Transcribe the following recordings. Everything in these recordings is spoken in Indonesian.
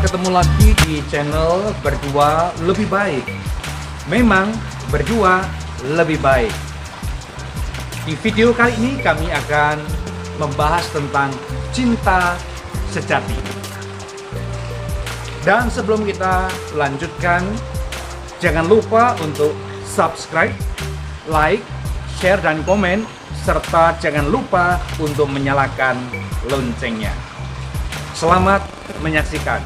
ketemu lagi di channel Berdua Lebih Baik. Memang berdua lebih baik. Di video kali ini kami akan membahas tentang cinta sejati. Dan sebelum kita lanjutkan, jangan lupa untuk subscribe, like, share, dan komen, serta jangan lupa untuk menyalakan loncengnya. Selamat menyaksikan.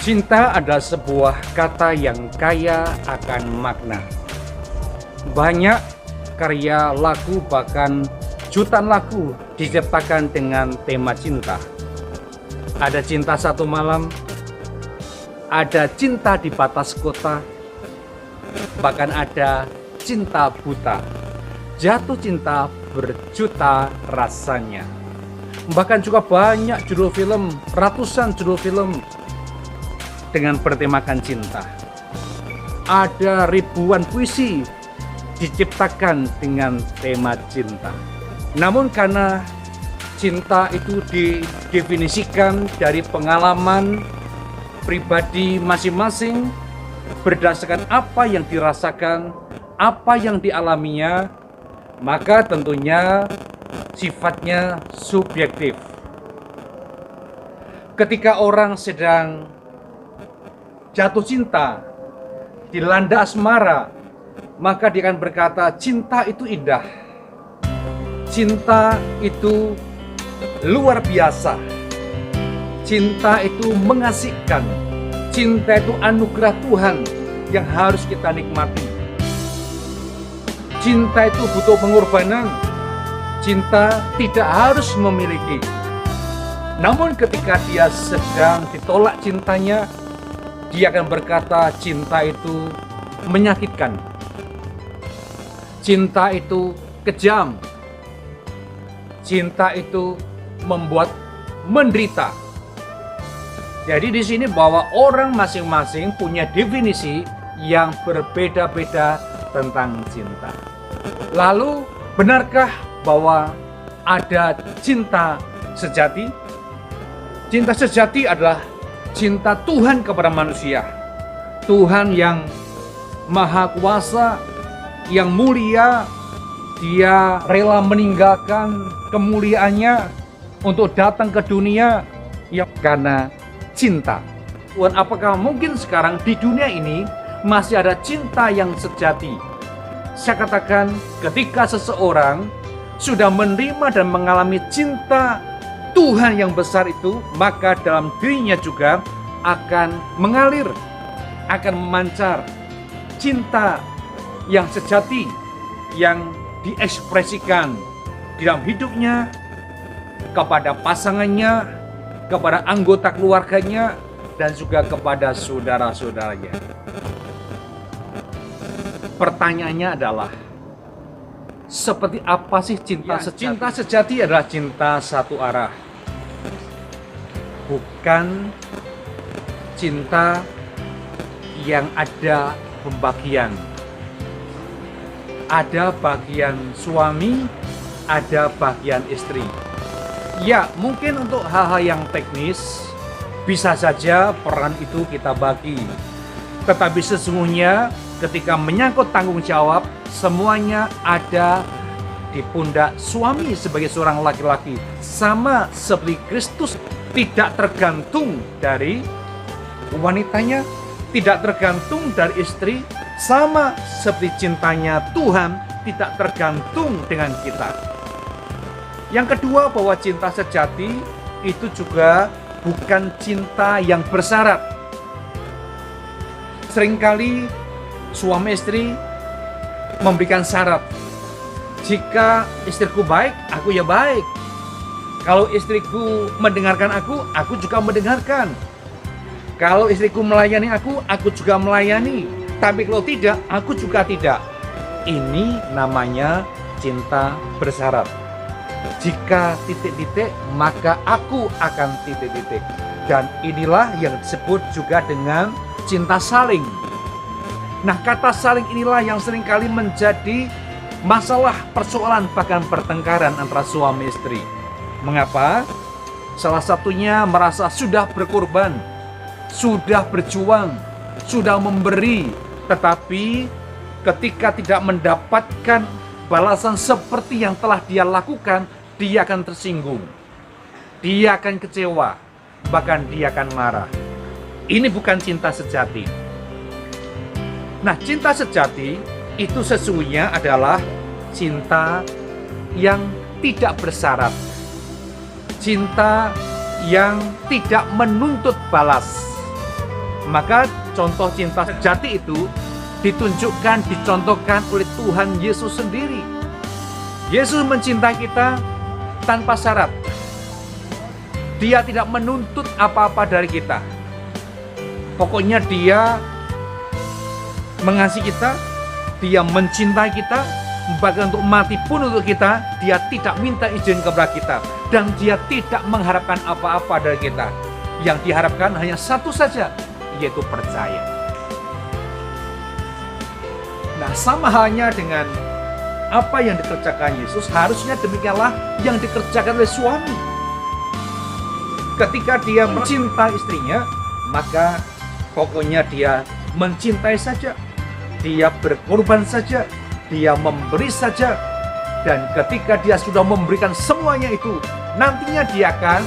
Cinta adalah sebuah kata yang kaya akan makna. Banyak karya lagu, bahkan jutaan lagu diciptakan dengan tema cinta. Ada cinta satu malam, ada cinta di batas kota, bahkan ada cinta buta. Jatuh cinta berjuta rasanya. Bahkan juga banyak judul film, ratusan judul film dengan bertemakan cinta. Ada ribuan puisi diciptakan dengan tema cinta. Namun karena cinta itu didefinisikan dari pengalaman pribadi masing-masing, berdasarkan apa yang dirasakan, apa yang dialaminya, maka tentunya sifatnya subjektif. Ketika orang sedang jatuh cinta, dilanda asmara, maka dia akan berkata, cinta itu indah, cinta itu luar biasa, cinta itu mengasihkan, cinta itu anugerah Tuhan yang harus kita nikmati. Cinta itu butuh pengorbanan, cinta tidak harus memiliki. Namun ketika dia sedang ditolak cintanya, dia akan berkata cinta itu menyakitkan, cinta itu kejam, cinta itu membuat menderita. Jadi di sini bahwa orang masing-masing punya definisi yang berbeda-beda tentang cinta. Lalu benarkah bahwa ada cinta sejati? Cinta sejati adalah cinta Tuhan kepada manusia. Tuhan yang maha kuasa, yang mulia, dia rela meninggalkan kemuliaannya untuk datang ke dunia yang karena cinta. Tuhan, apakah mungkin sekarang di dunia ini masih ada cinta yang sejati? Saya katakan, ketika seseorang sudah menerima dan mengalami cinta Tuhan yang besar itu, maka dalam dirinya juga akan mengalir, akan memancar cinta yang sejati yang diekspresikan di dalam hidupnya kepada pasangannya, kepada anggota keluarganya, dan juga kepada saudara-saudaranya. Pertanyaannya adalah, seperti apa sih cinta sejati? Cinta sejati adalah cinta satu arah, bukan cinta yang ada pembagian. Ada bagian suami, ada bagian istri. Ya, mungkin untuk hal-hal yang teknis bisa saja peran itu kita bagi. Tetapi sesungguhnya ketika menyangkut tanggung jawab, semuanya ada di pundak suami sebagai seorang laki-laki. Sama seperti Kristus tidak tergantung dari wanitanya, tidak tergantung dari istri, sama seperti cintanya Tuhan tidak tergantung dengan kita. Yang kedua, bahwa cinta sejati itu juga bukan cinta yang bersyarat. Seringkali suami istri memberikan syarat. Jika istriku baik, aku ya baik. Kalau istriku mendengarkan aku juga mendengarkan. Kalau istriku melayani aku juga melayani. Tapi kalau tidak, aku juga tidak. Ini namanya cinta bersyarat. Jika titik-titik, maka aku akan titik-titik. Dan inilah yang disebut juga dengan cinta saling. Nah, kata saling inilah yang seringkali menjadi masalah, persoalan, bahkan pertengkaran antara suami istri. Mengapa? Salah satunya merasa sudah berkorban, sudah berjuang, sudah memberi, tetapi ketika tidak mendapatkan balasan seperti yang telah dia lakukan, dia akan tersinggung, dia akan kecewa, bahkan dia akan marah. Ini bukan cinta sejati. Nah, cinta sejati itu sesungguhnya adalah cinta yang tidak bersyarat, cinta yang tidak menuntut balas. Maka contoh cinta sejati itu ditunjukkan, dicontohkan oleh Tuhan Yesus sendiri. Yesus mencintai kita tanpa syarat. Dia tidak menuntut apa-apa dari kita. Pokoknya dia mengasihi kita, dia mencintai kita, bahkan untuk mati pun untuk kita. Dia tidak minta izin kepada kita, dan dia tidak mengharapkan apa-apa dari kita. Yang diharapkan hanya satu saja, yaitu percaya. Nah, sama halnya dengan apa yang dikerjakan Yesus, harusnya demikianlah yang dikerjakan oleh suami. Ketika dia mencintai istrinya, maka pokoknya dia mencintai saja, dia berkorban saja, dia memberi saja. Dan ketika dia sudah memberikan semuanya itu, nantinya dia akan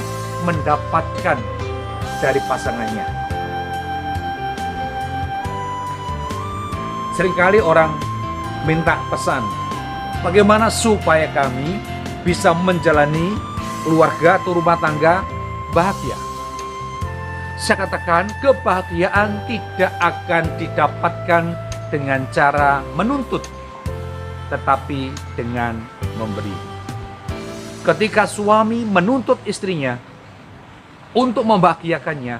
mendapatkan dari pasangannya. Seringkali orang minta pesan, bagaimana supaya kami bisa menjalani keluarga atau rumah tangga bahagia. Saya katakan, kebahagiaan tidak akan didapatkan dengan cara menuntut, tetapi dengan memberi. Ketika suami menuntut istrinya untuk membahagiakannya,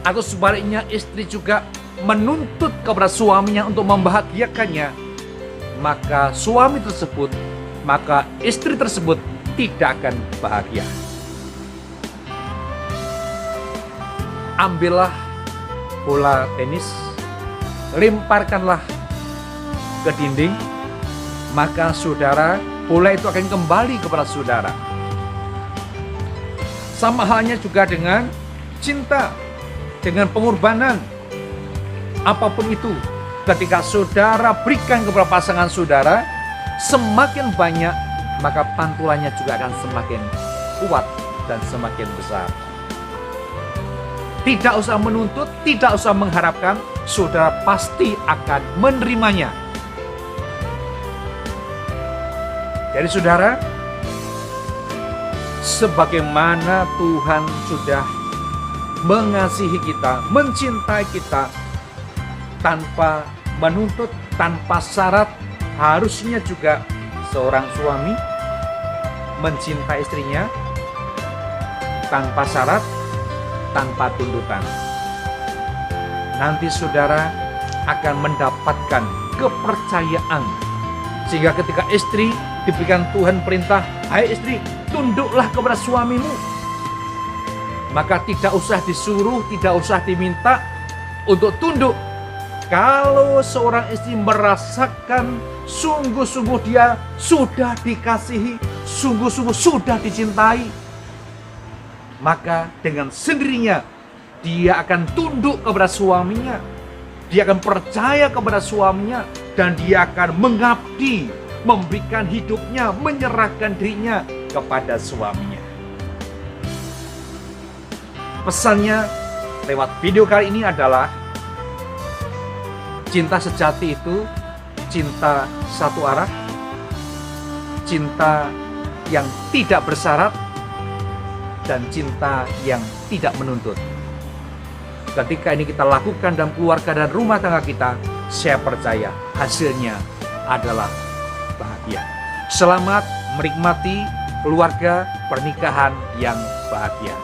atau sebaliknya istri juga menuntut kepada suaminya untuk membahagiakannya, maka suami tersebut, maka istri tersebut tidak akan bahagia. Ambillah bola tenis, lemparkanlah ke dinding, maka saudara, bola itu akan kembali kepada saudara. Sama halnya juga dengan cinta, dengan pengorbanan. Apapun itu, ketika saudara berikan kepada pasangan saudara, semakin banyak, maka pantulannya juga akan semakin kuat dan semakin besar. Tidak usah menuntut, tidak usah mengharapkan, saudara pasti akan menerimanya. Jadi saudara, sebagaimana Tuhan sudah mengasihi kita, mencintai kita, tanpa menuntut, tanpa syarat, harusnya juga seorang suami mencintai istrinya tanpa syarat, tanpa tuntutan. Nanti saudara akan mendapatkan kepercayaan, sehingga ketika istri diberikan Tuhan perintah, hai istri, tunduklah kepada suamimu, maka tidak usah disuruh, tidak usah diminta untuk tunduk. Kalau seorang istri merasakan sungguh-sungguh dia sudah dikasihi, sungguh-sungguh sudah dicintai, maka dengan sendirinya dia akan tunduk kepada suaminya, dia akan percaya kepada suaminya, dan dia akan mengabdi, memberikan hidupnya, menyerahkan dirinya kepada suaminya. Pesannya lewat video kali ini adalah, cinta sejati itu cinta satu arah, cinta yang tidak bersyarat, dan cinta yang tidak menuntut. Ketika ini kita lakukan dalam keluarga dan rumah tangga kita, saya percaya hasilnya adalah bahagia. Selamat menikmati keluarga pernikahan yang bahagia.